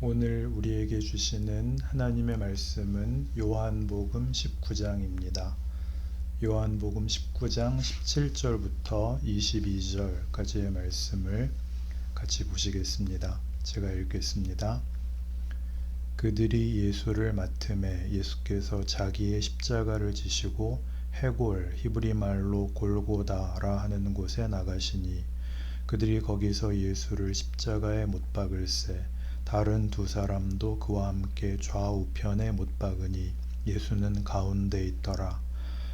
오늘 우리에게 주시는 하나님의 말씀은 요한복음 19장입니다. 요한복음 19장 17절부터 22절까지의 말씀을 같이 보시겠습니다. 제가 읽겠습니다. 그들이 예수를 맡음에 예수께서 자기의 십자가를 지시고 해골, 히브리 말로 골고다라 하는 곳에 나가시니 그들이 거기서 예수를 십자가에 못 박을새 다른 두 사람도 그와 함께 좌우편에 못 박으니 예수는 가운데 있더라.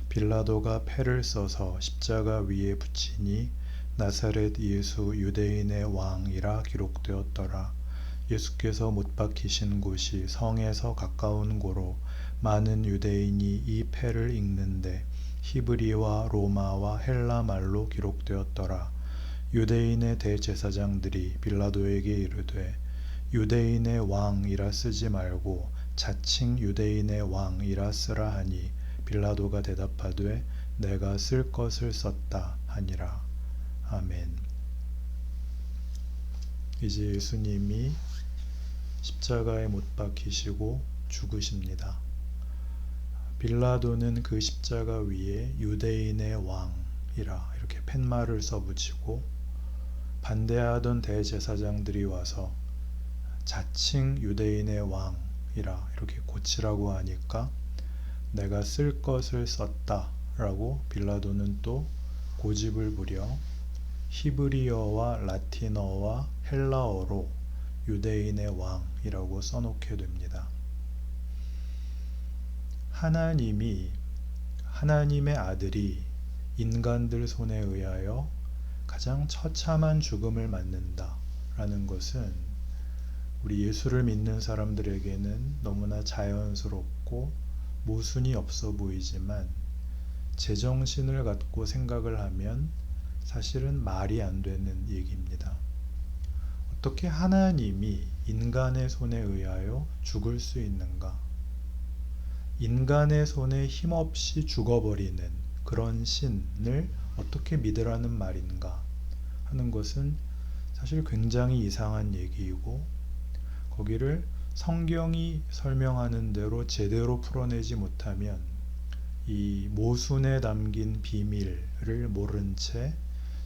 빌라도가 패를 써서 십자가 위에 붙이니 나사렛 예수 유대인의 왕이라 기록되었더라. 예수께서 못 박히신 곳이 성에서 가까운 고로 많은 유대인이 이 패를 읽는데 히브리와 로마와 헬라 말로 기록되었더라. 유대인의 대제사장들이 빌라도에게 이르되 유대인의 왕이라 쓰지 말고 자칭 유대인의 왕이라 쓰라 하니 빌라도가 대답하되 내가 쓸 것을 썼다 하니라. 아멘. 이제 예수님이 십자가에 못 박히시고 죽으십니다. 빌라도는 그 십자가 위에 유대인의 왕이라 이렇게 팻말을 써붙이고 반대하던 대제사장들이 와서 자칭 유대인의 왕이라 이렇게 고치라고 하니까 내가 쓸 것을 썼다 라고 빌라도는 또 고집을 부려 히브리어와 라틴어와 헬라어로 유대인의 왕이라고 써놓게 됩니다. 하나님의 아들이 인간들 손에 의하여 가장 처참한 죽음을 맞는다 라는 것은 우리 예수를 믿는 사람들에게는 너무나 자연스럽고 모순이 없어 보이지만 제정신을 갖고 생각을 하면 사실은 말이 안 되는 얘기입니다. 어떻게 하나님이 인간의 손에 의하여 죽을 수 있는가? 인간의 손에 힘없이 죽어버리는 그런 신을 어떻게 믿으라는 말인가 하는 것은 사실 굉장히 이상한 얘기이고 거기를 성경이 설명하는 대로 제대로 풀어내지 못하면 이 모순에 담긴 비밀을 모른 채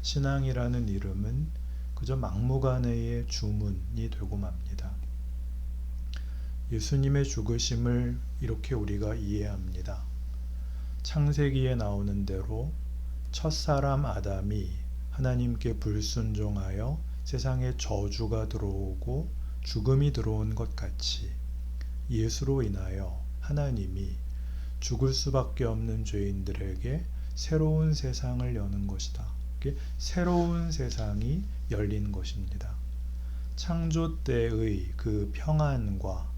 신앙이라는 이름은 그저 막무가내의 주문이 되고 맙니다. 예수님의 죽으심을 이렇게 우리가 이해합니다. 창세기에 나오는 대로 첫사람 아담이 하나님께 불순종하여 세상에 저주가 들어오고 죽음이 들어온 것 같이 예수로 인하여 하나님이 죽을 수밖에 없는 죄인들에게 새로운 세상을 여는 것이다. 새로운 세상이 열린 것입니다. 창조 때의 그 평안과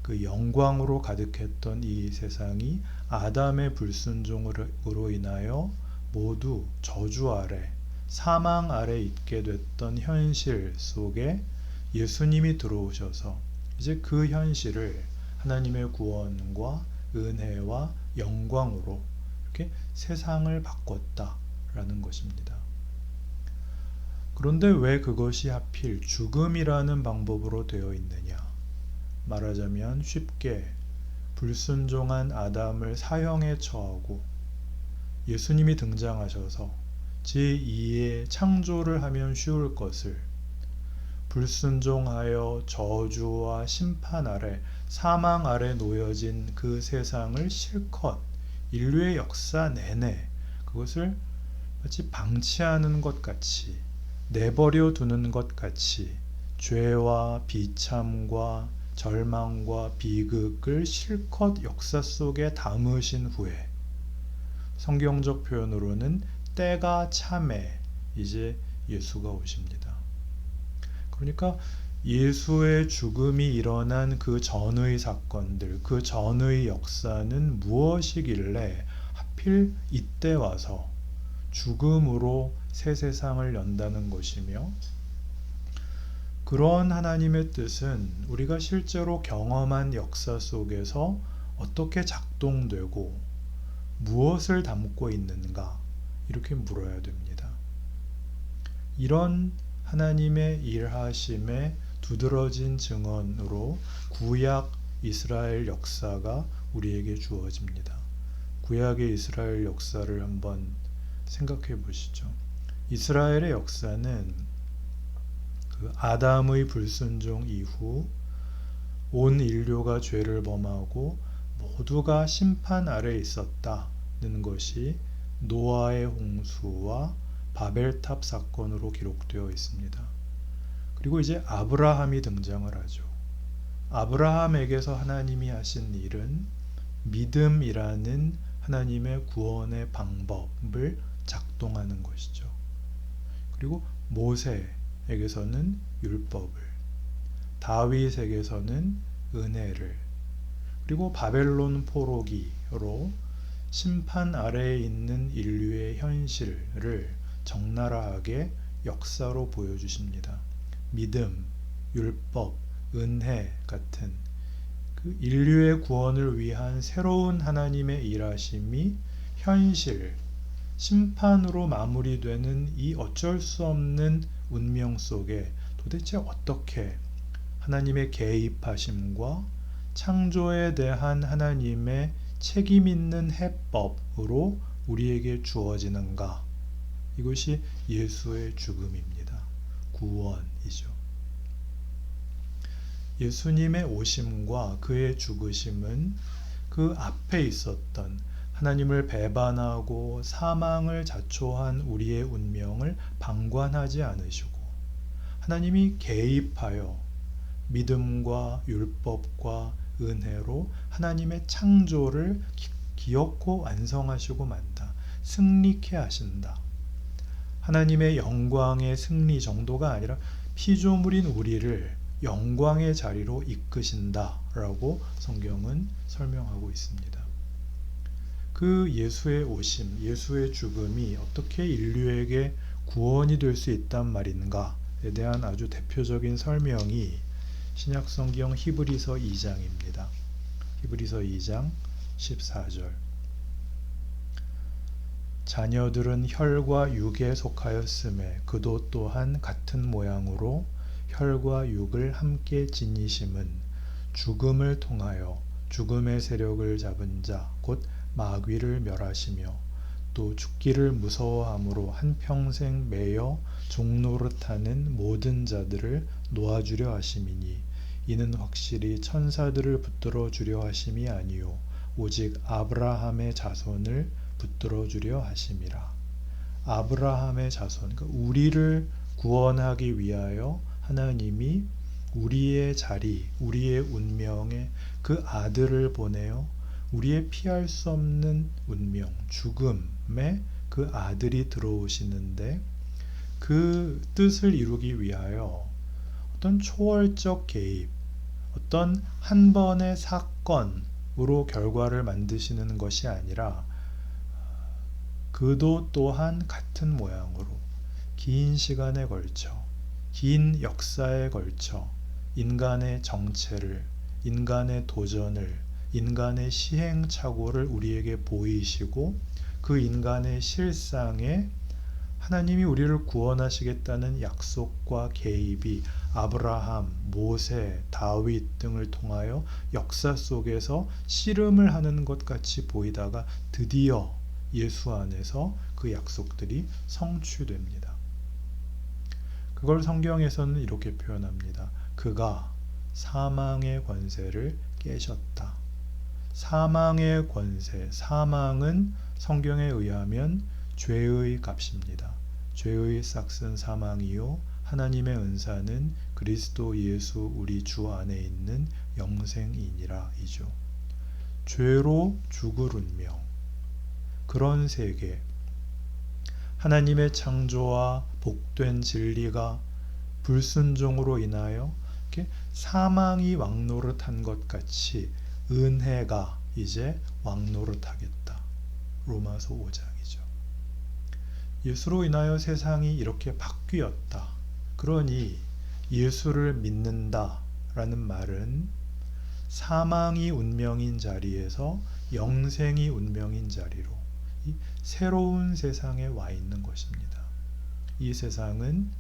그 영광으로 가득했던 이 세상이 아담의 불순종으로 인하여 모두 저주 아래, 사망 아래 있게 됐던 현실 속에 예수님이 들어오셔서 이제 그 현실을 하나님의 구원과 은혜와 영광으로 이렇게 세상을 바꿨다라는 것입니다. 그런데 왜 그것이 하필 죽음이라는 방법으로 되어 있느냐? 말하자면 쉽게 불순종한 아담을 사형에 처하고 예수님이 등장하셔서 제2의 창조를 하면 쉬울 것을 불순종하여 저주와 심판 아래 사망 아래 놓여진 그 세상을 실컷 인류의 역사 내내 그것을 마치 방치하는 것 같이 내버려 두는 것 같이 죄와 비참과 절망과 비극을 실컷 역사 속에 담으신 후에 성경적 표현으로는 때가 참에 이제 예수가 오십니다. 그러니까 예수의 죽음이 일어난 그 전의 사건들, 그 전의 역사는 무엇이길래 하필 이때 와서 죽음으로 새 세상을 연다는 것이며 그런 하나님의 뜻은 우리가 실제로 경험한 역사 속에서 어떻게 작동되고 무엇을 담고 있는가 이렇게 물어야 됩니다. 이런 하나님의 일하심의 두드러진 증언으로 구약 이스라엘 역사가 우리에게 주어집니다. 구약의 이스라엘 역사를 한번 생각해 보시죠. 이스라엘의 역사는 그 아담의 불순종 이후 온 인류가 죄를 범하고 모두가 심판 아래에 있었다는 것이 노아의 홍수와 바벨탑 사건으로 기록되어 있습니다. 그리고 이제 아브라함이 등장을 하죠. 아브라함에게서 하나님이 하신 일은 믿음이라는 하나님의 구원의 방법을 작동하는 것이죠. 그리고 모세에게서는 율법을, 다윗에게서는 은혜를, 그리고 바벨론 포로기로 심판 아래에 있는 인류의 현실을 적나라하게 역사로 보여주십니다. 믿음, 율법, 은혜 같은 그 인류의 구원을 위한 새로운 하나님의 일하심이 현실, 심판으로 마무리되는 이 어쩔 수 없는 운명 속에 도대체 어떻게 하나님의 개입하심과 창조에 대한 하나님의 책임 있는 해법으로 우리에게 주어지는가? 이것이 예수의 죽음입니다. 구원이죠. 예수님의 오심과 그의 죽으심은 그 앞에 있었던 하나님을 배반하고 사망을 자초한 우리의 운명을 방관하지 않으시고 하나님이 개입하여 믿음과 율법과 은혜로 하나님의 창조를 기어코 완성하시고 만다. 승리케 하신다. 하나님의 영광의 승리 정도가 아니라 피조물인 우리를 영광의 자리로 이끄신다라고 성경은 설명하고 있습니다. 그 예수의 오심, 예수의 죽음이 어떻게 인류에게 구원이 될 수 있단 말인가에 대한 아주 대표적인 설명이 신약 성경 히브리서 2장입니다. 히브리서 2장 14절. 자녀들은 혈과 육에 속하였음에 그도 또한 같은 모양으로 혈과 육을 함께 지니심은 죽음을 통하여 죽음의 세력을 잡은 자 곧 마귀를 멸하시며 또 죽기를 무서워함으로 한평생 매여 종노릇하는 모든 자들을 놓아주려 하심이니 이는 확실히 천사들을 붙들어 주려 하심이 아니요 오직 아브라함의 자손을 붙들어 주려 하심이라. 아브라함의 자손, 그러니까 우리를 구원하기 위하여 하나님이 우리의 자리, 우리의 운명에 그 아들을 보내어 우리의 피할 수 없는 운명, 죽음에 그 아들이 들어오시는데 그 뜻을 이루기 위하여 어떤 초월적 개입, 어떤 한 번의 사건으로 결과를 만드시는 것이 아니라 그도 또한 같은 모양으로 긴 시간에 걸쳐, 긴 역사에 걸쳐 인간의 정체를, 인간의 도전을, 인간의 시행착오를 우리에게 보이시고 그 인간의 실상에 하나님이 우리를 구원하시겠다는 약속과 개입이 아브라함, 모세, 다윗 등을 통하여 역사 속에서 씨름을 하는 것 같이 보이다가 드디어 예수 안에서 그 약속들이 성취됩니다. 그걸 성경에서는 이렇게 표현합니다. 그가 사망의 권세를 깨셨다. 사망의 권세, 사망은 성경에 의하면 죄의 값입니다. 죄의 싹은 사망이요 하나님의 은사는 그리스도 예수 우리 주 안에 있는 영생이니라 이죠. 죄로 죽을 운명, 그런 세계, 하나님의 창조와 복된 진리가 불순종으로 인하여 이렇게 사망이 왕노릇한 것 같이 은혜가 이제 왕노릇하겠다. 로마서 5장이죠. 예수로 인하여 세상이 이렇게 바뀌었다. 그러니 예수를 믿는다 라는 말은 사망이 운명인 자리에서 영생이 운명인 자리로 이 새로운 세상에 와 있는 것입니다. 이 세상은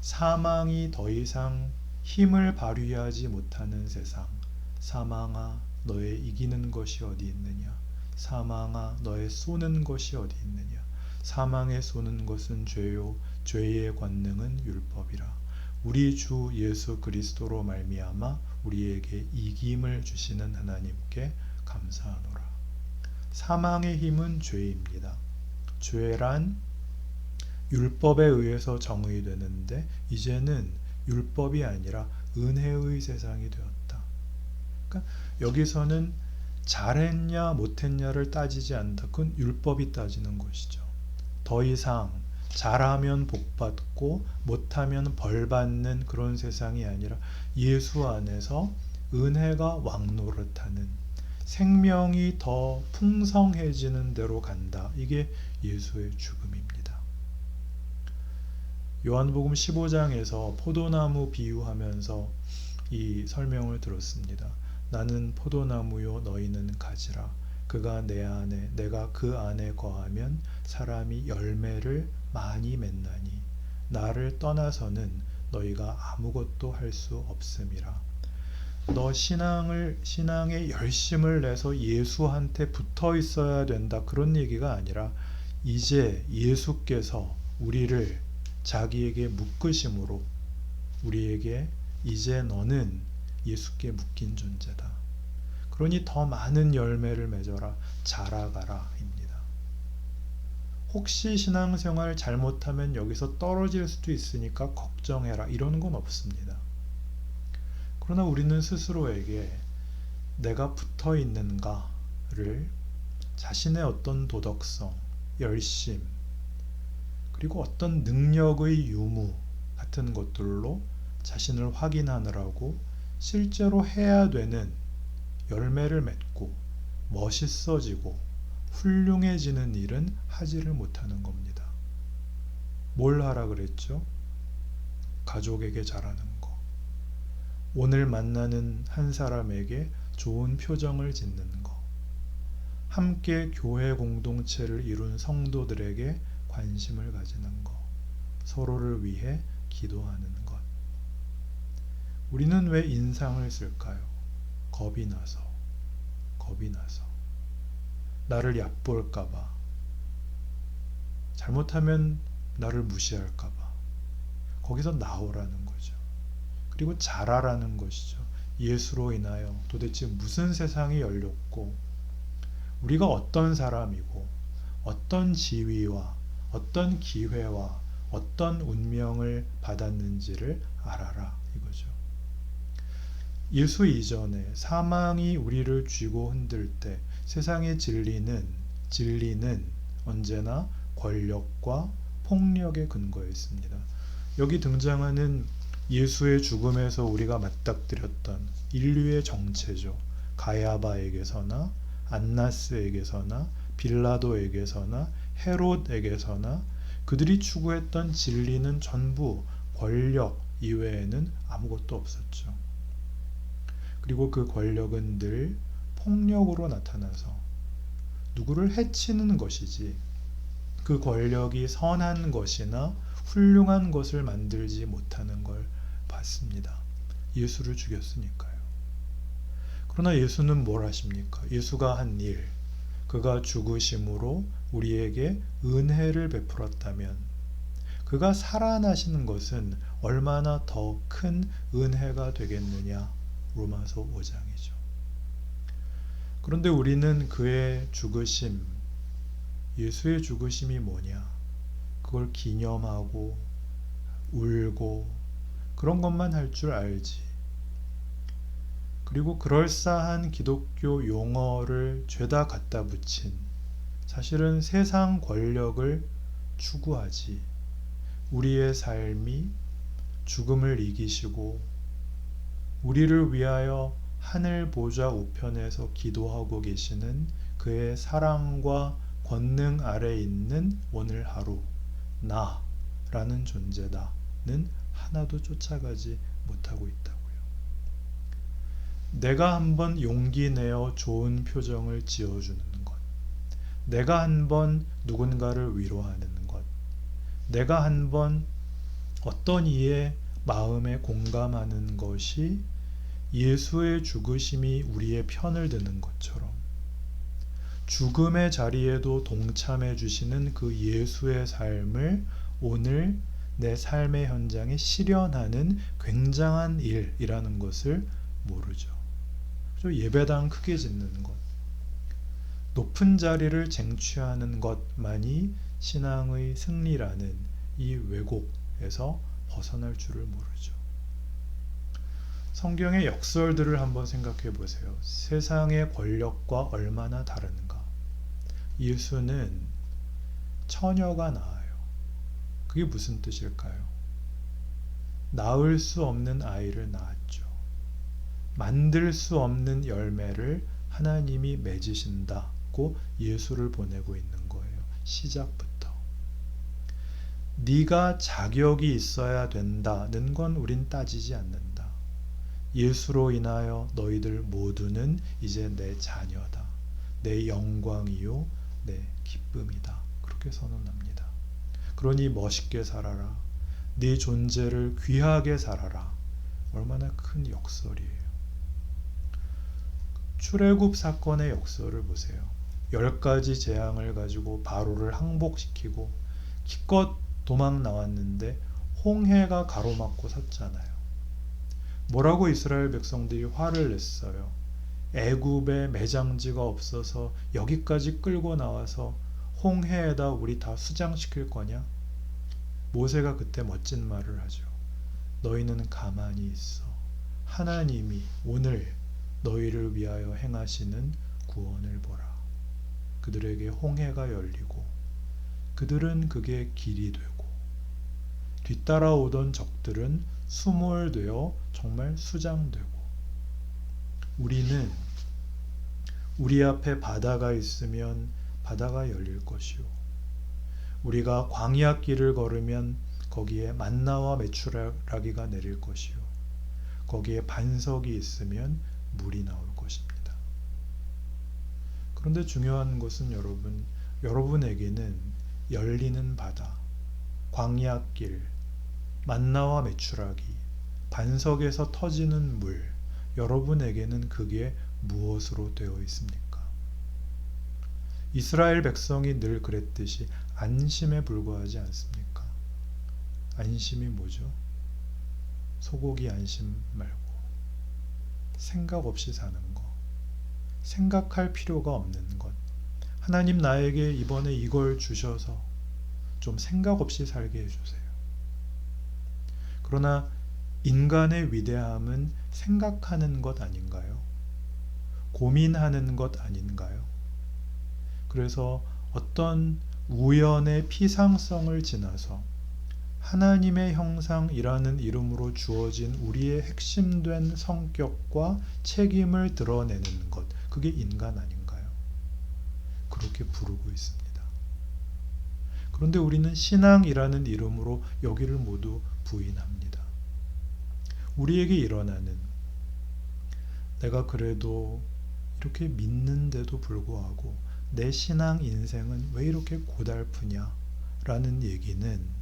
사망이 더 이상 힘을 발휘하지 못하는 세상. 사망아, 너의 이기는 것이 어디 있느냐? 사망아, 너의 쏘는 것이 어디 있느냐? 사망에 쏘는 것은 죄요, 죄의 권능은 율법이라. 우리 주 예수 그리스도로 말미암아 우리에게 이김을 주시는 하나님께 감사하노라. 사망의 힘은 죄입니다. 죄란 율법에 의해서 정의되는데 이제는 율법이 아니라 은혜의 세상이 되었다. 그러니까 여기서는 잘했냐 못했냐를 따지지 않다. 그건 율법이 따지는 것이죠. 더 이상 잘하면 복받고 못하면 벌받는 그런 세상이 아니라 예수 안에서 은혜가 왕노릇하는, 생명이 더 풍성해지는 대로 간다. 이게 예수의 죽음입니다. 요한복음 15장에서 포도나무 비유하면서 이 설명을 들었습니다. 나는 포도나무요 너희는 가지라. 그가 내 안에 내가 그 안에 거하면 사람이 열매를 많이 맺나니 나를 떠나서는 너희가 아무것도 할 수 없음이라. 너 신앙에 열심을 내서 예수한테 붙어 있어야 된다. 그런 얘기가 아니라 이제 예수께서 우리를 자기에게 묶으심으로 우리에게 이제 너는 예수께 묶인 존재다. 그러니 더 많은 열매를 맺어라. 자라가라 입니다. 혹시 신앙생활 잘못하면 여기서 떨어질 수도 있으니까 걱정해라. 이런 건 없습니다. 그러나 우리는 스스로에게 내가 붙어 있는가를 자신의 어떤 도덕성, 열심, 그리고 어떤 능력의 유무 같은 것들로 자신을 확인하느라고 실제로 해야 되는 열매를 맺고 멋있어지고 훌륭해지는 일은 하지를 못하는 겁니다. 뭘 하라 그랬죠? 가족에게 잘하는 거. 오늘 만나는 한 사람에게 좋은 표정을 짓는 거. 함께 교회 공동체를 이룬 성도들에게 관심을 가지는 것, 서로를 위해 기도하는 것. 우리는 왜 인상을 쓸까요? 겁이 나서. 나를 얕볼까봐. 잘못하면 나를 무시할까봐. 거기서 나오라는 거죠. 그리고 자라라는 것이죠. 예수로 인하여 도대체 무슨 세상이 열렸고, 우리가 어떤 사람이고, 어떤 지위와 어떤 기회와 어떤 운명을 받았는지를 알아라 이거죠. 예수 이전에 사망이 우리를 쥐고 흔들 때 세상의 진리는 언제나 권력과 폭력에 근거했습니다. 여기 등장하는 예수의 죽음에서 우리가 맞닥뜨렸던 인류의 정체죠. 가야바에게서나 안나스에게서나 빌라도에게서나 헤롯에게서나 그들이 추구했던 진리는 전부 권력 이외에는 아무것도 없었죠. 그리고 그 권력은 늘 폭력으로 나타나서 누구를 해치는 것이지 그 권력이 선한 것이나 훌륭한 것을 만들지 못하는 걸 봤습니다. 예수를 죽였으니까요. 그러나 예수는 뭘 하십니까? 예수가 한 일, 그가 죽으심으로 우리에게 은혜를 베풀었다면 그가 살아나시는 것은 얼마나 더 큰 은혜가 되겠느냐. 로마서 5장이죠. 그런데 우리는 그의 죽으심, 예수의 죽으심이 뭐냐? 그걸 기념하고 울고 그런 것만 할 줄 알지. 그리고 그럴싸한 기독교 용어를 죄다 갖다 붙인 사실은 세상 권력을 추구하지 우리의 삶이 죽음을 이기시고 우리를 위하여 하늘 보좌 우편에서 기도하고 계시는 그의 사랑과 권능 아래 있는 오늘 하루 나라는 존재다는 하나도 쫓아가지 못하고 있다고요. 내가 한번 용기 내어 좋은 표정을 지어주는 것, 내가 한번 누군가를 위로하는 것, 내가 한번 어떤 이의 마음에 공감하는 것이 예수의 죽으심이 우리의 편을 드는 것처럼 죽음의 자리에도 동참해 주시는 그 예수의 삶을 오늘 내 삶의 현장에 실현하는 굉장한 일이라는 것을 모르죠. 예배당 크게 짓는 것, 높은 자리를 쟁취하는 것만이 신앙의 승리라는 이 왜곡에서 벗어날 줄을 모르죠. 성경의 역설들을 한번 생각해 보세요. 세상의 권력과 얼마나 다른가. 예수는 처녀가 낳아요. 그게 무슨 뜻일까요? 낳을 수 없는 아이를 낳았죠. 만들 수 없는 열매를 하나님이 맺으신다고 예수를 보내고 있는 거예요. 시작부터. 네가 자격이 있어야 된다는 건 우린 따지지 않는다. 예수로 인하여 너희들 모두는 이제 내 자녀다. 내 영광이요 내 기쁨이다. 그렇게 선언합니다. 그러니 멋있게 살아라. 네 존재를 귀하게 살아라. 얼마나 큰 역설이에요. 출애굽 사건의 역설을 보세요. 10가지 재앙을 가지고 바로를 항복시키고 기껏 도망 나왔는데 홍해가 가로막고 섰잖아요. 뭐라고 이스라엘 백성들이 화를 냈어요. 애굽에 매장지가 없어서 여기까지 끌고 나와서 홍해에다 우리 다 수장시킬 거냐? 모세가 그때 멋진 말을 하죠. 너희는 가만히 있어. 하나님이 오늘 너희를 위하여 행하시는 구원을 보라. 그들에게 홍해가 열리고 그들은 그게 길이 되고 뒤따라오던 적들은 수몰되어 정말 수장되고 우리는 우리 앞에 바다가 있으면 바다가 열릴 것이요 우리가 광야길을 걸으면 거기에 만나와 메추라기가 내릴 것이요 거기에 반석이 있으면 물이 나올 것입니다. 그런데 중요한 것은 여러분에게는 열리는 바다, 광야길, 만나와 메추라기, 반석에서 터지는 물, 여러분에게는 그게 무엇으로 되어 있습니까? 이스라엘 백성이 늘 그랬듯이 안심에 불과하지 않습니까? 안심이 뭐죠? 소고기 안심 말고 생각 없이 사는 것, 생각할 필요가 없는 것. 하나님 나에게 이번에 이걸 주셔서 좀 생각 없이 살게 해주세요. 그러나 인간의 위대함은 생각하는 것 아닌가요? 고민하는 것 아닌가요? 그래서 어떤 우연의 피상성을 지나서 하나님의 형상이라는 이름으로 주어진 우리의 핵심된 성격과 책임을 드러내는 것, 그게 인간 아닌가요? 그렇게 부르고 있습니다. 그런데 우리는 신앙이라는 이름으로 여기를 모두 부인합니다. 우리에게 일어나는 내가 그래도 이렇게 믿는데도 불구하고 내 신앙 인생은 왜 이렇게 고달프냐 라는 얘기는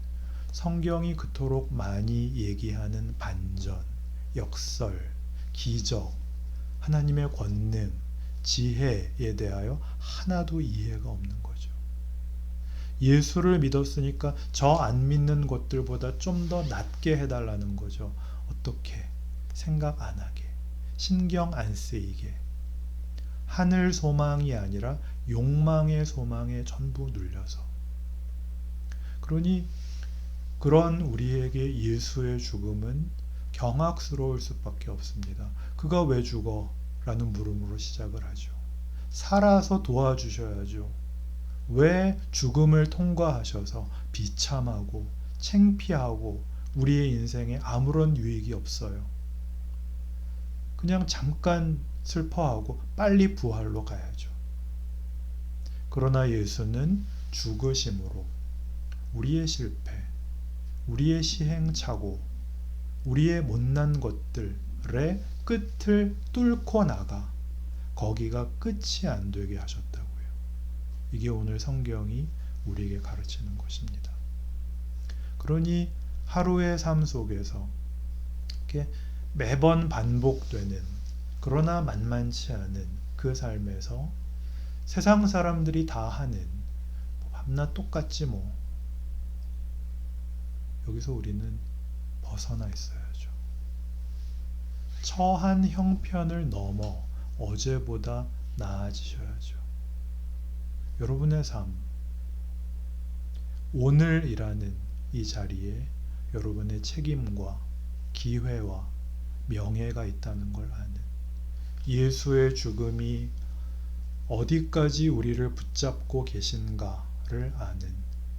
성경이 그토록 많이 얘기하는 반전, 역설, 기적, 하나님의 권능, 지혜에 대하여 하나도 이해가 없는 거죠. 예수를 믿었으니까 저 안 믿는 것들보다 좀 더 낫게 해달라는 거죠. 어떻게? 생각 안 하게, 신경 안 쓰이게, 하늘 소망이 아니라 욕망의 소망에 전부 눌려서. 그러니 그런 우리에게 예수의 죽음은 경악스러울 수밖에 없습니다. 그가 왜 죽어? 라는 물음으로 시작을 하죠. 살아서 도와주셔야죠. 왜 죽음을 통과하셔서 비참하고 창피하고 우리의 인생에 아무런 유익이 없어요. 그냥 잠깐 슬퍼하고 빨리 부활로 가야죠. 그러나 예수는 죽으심으로 우리의 실패, 우리의 시행착오, 우리의 못난 것들의 끝을 뚫고 나가 거기가 끝이 안 되게 하셨다고요. 이게 오늘 성경이 우리에게 가르치는 것입니다. 그러니 하루의 삶 속에서 이렇게 매번 반복되는, 그러나 만만치 않은 그 삶에서 세상 사람들이 다 하는, 밤낮 똑같지 뭐, 여기서 우리는 벗어나 있어야죠. 처한 형편을 넘어 어제보다 나아지셔야죠. 여러분의 삶, 오늘이라는 이 자리에 여러분의 책임과 기회와 명예가 있다는 걸 아는, 예수의 죽음이 어디까지 우리를 붙잡고 계신가를 아는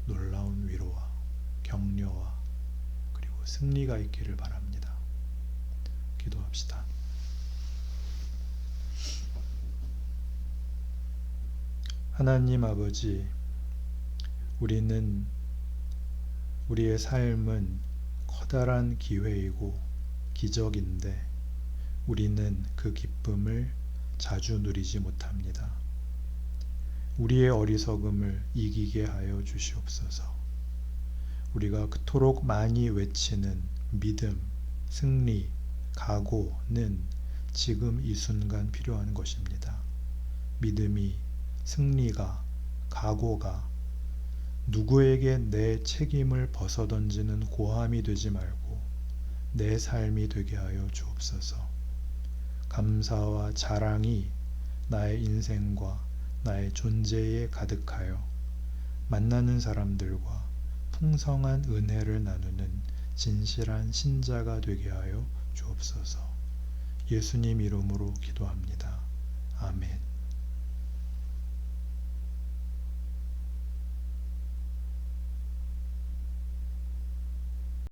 놀라운 위로와 격려와 그리고 승리가 있기를 바랍니다. 기도합시다. 하나님 아버지, 우리는 우리의 삶은 커다란 기회이고 기적인데 우리는 그 기쁨을 자주 누리지 못합니다. 우리의 어리석음을 이기게 하여 주시옵소서. 우리가 그토록 많이 외치는 믿음, 승리, 각오는 지금 이 순간 필요한 것입니다. 믿음이, 승리가, 각오가 누구에게 내 책임을 벗어던지는 고함이 되지 말고 내 삶이 되게 하여 주옵소서. 감사와 자랑이 나의 인생과 나의 존재에 가득하여 만나는 사람들과 풍성한 은혜를 나누는 진실한 신자가 되게 하여 주옵소서. 예수님 이름으로 기도합니다. 아멘.